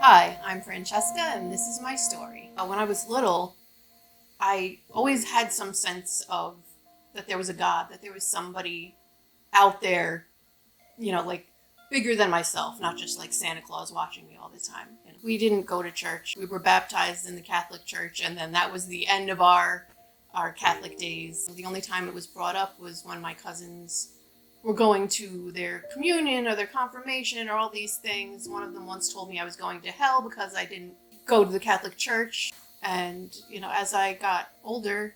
Hi, I'm Francesca, and this is my story. When I was little, I always had some sense of that there was a God, that there was somebody out there, like bigger than myself, not just like Santa Claus watching me all the time. We didn't go to church. We were baptized in the Catholic Church, and then that was the end of our Catholic days. The only time it was brought up was when my cousins were going to their communion or their confirmation or all these things. One of them once told me I was going to hell because I didn't go to the Catholic Church. And, as I got older,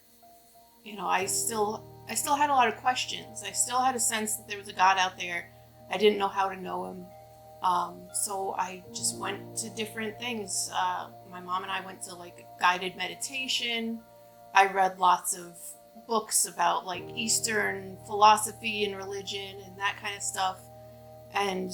I still had a lot of questions. I still had a sense that there was a God out there. I didn't know how to know him. So I just went to different things. My mom and I went to like guided meditation. I read lots of books about like Eastern philosophy and religion and that kind of stuff. And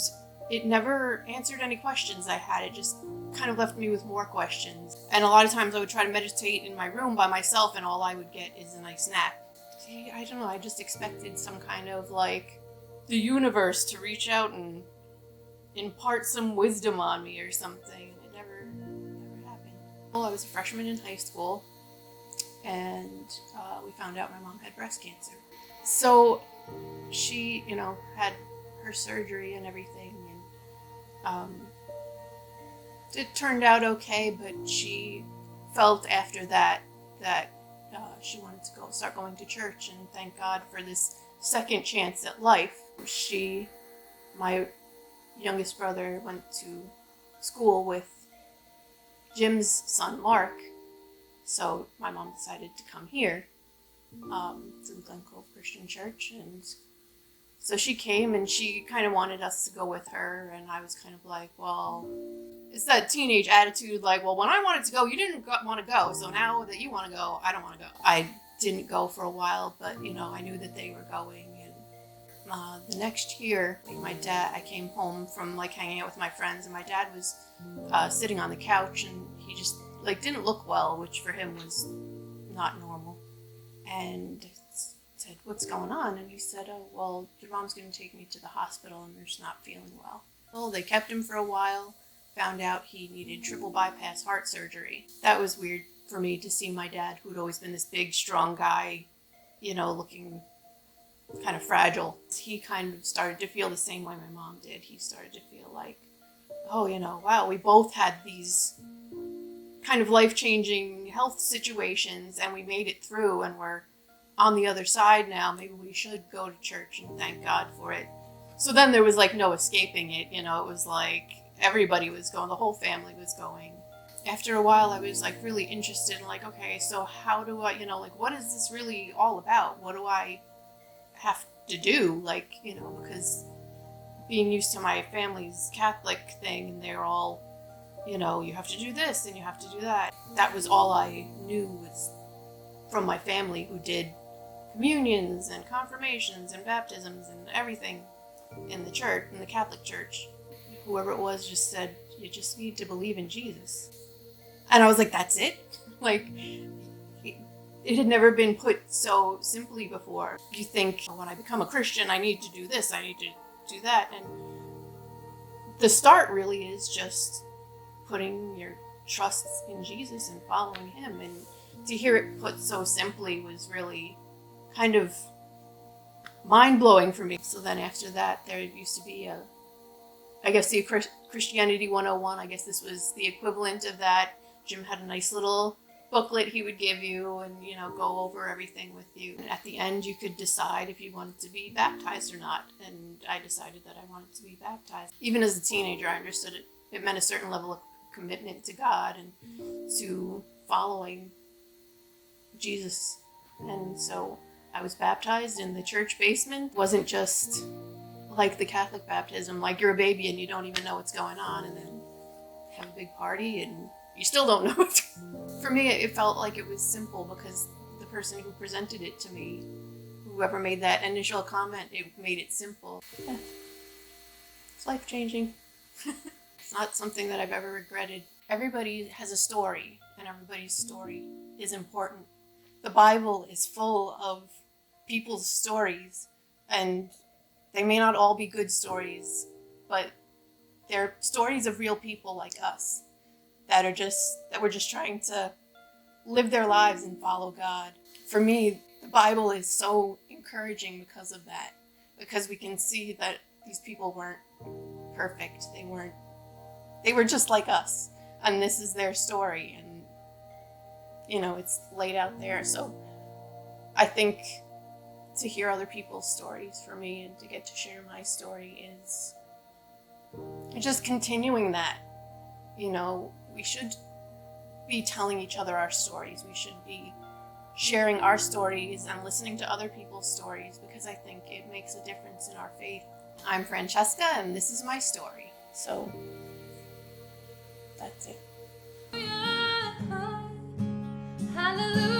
it never answered any questions I had. It just kind of left me with more questions. And a lot of times I would try to meditate in my room by myself and all I would get is a nice nap. See, I don't know, I just expected some kind of like the universe to reach out and impart some wisdom on me or something. It never happened. Well, I was a freshman in high school, and we found out my mom had breast cancer. So she, had her surgery and everything, and it turned out okay, but she felt after that she wanted to start going to church, and thank God for this second chance at life. My youngest brother went to school with Jim's son, Mark, so my mom decided to come here to the Glen Cove Christian Church, and so she came and she kind of wanted us to go with her, and I was kind of like, well, it's that teenage attitude, like, well, when I wanted to go, you didn't want to go, so now that you want to go, I don't want to go. I didn't go for a while, but, I knew that they were going, and the next year, I came home from, like, hanging out with my friends, and my dad was sitting on the couch, and he just, like, didn't look well, which for him was not normal, and said, what's going on? And he said, oh, well, your mom's going to take me to the hospital and they're just not feeling well. Well, they kept him for a while, found out he needed triple bypass heart surgery. That was weird for me to see my dad, who'd always been this big, strong guy, looking kind of fragile. He kind of started to feel the same way my mom did. He started to feel like, oh, wow, we both had these kind of life-changing health situations and we made it through and we're on the other side now. Maybe we should go to church and thank God for it. So then there was like no escaping it. It was like everybody was going, the whole family was going. After a while, I was like really interested in like, okay, so how do I, what is this really all about? What do I have to do? Like, because being used to my family's Catholic thing and they're all, you have to do this and you have to do that. That was all I knew was from my family, who did communions and confirmations and baptisms and everything in the church, in the Catholic Church. Whoever it was just said, you just need to believe in Jesus. And I was like, that's it? Like, it had never been put so simply before. You think, when I become a Christian, I need to do this, I need to do that. And the start really is just putting your trust in Jesus and following him. And to hear it put so simply was really kind of mind-blowing for me. So then after that, there used to be the Christianity 101, I guess this was the equivalent of that. Jim had a nice little booklet he would give you and, go over everything with you. And at the end, you could decide if you wanted to be baptized or not. And I decided that I wanted to be baptized. Even as a teenager, I understood it meant a certain level of commitment to God and to following Jesus. And so I was baptized in the church basement. It wasn't just like the Catholic baptism, like you're a baby and you don't even know what's going on, and then have a big party and you still don't know it. For me, it felt like it was simple because the person who presented it to me, whoever made that initial comment, it made it simple. Yeah. It's life-changing. It's not something that I've ever regretted. Everybody has a story, and everybody's story is important. The Bible is full of people's stories, and they may not all be good stories, but They're stories of real people like us that were just trying to live their lives and follow God. For me, the Bible is so encouraging because of that, because we can see that these people weren't perfect. They were just like us, and this is their story, and it's laid out there. So I think to hear other people's stories for me and to get to share my story is just continuing that. We should be telling each other our stories. We should be sharing our stories and listening to other people's stories, because I think it makes a difference in our faith. I'm Francesca, and this is my story. So that's it. Hallelujah.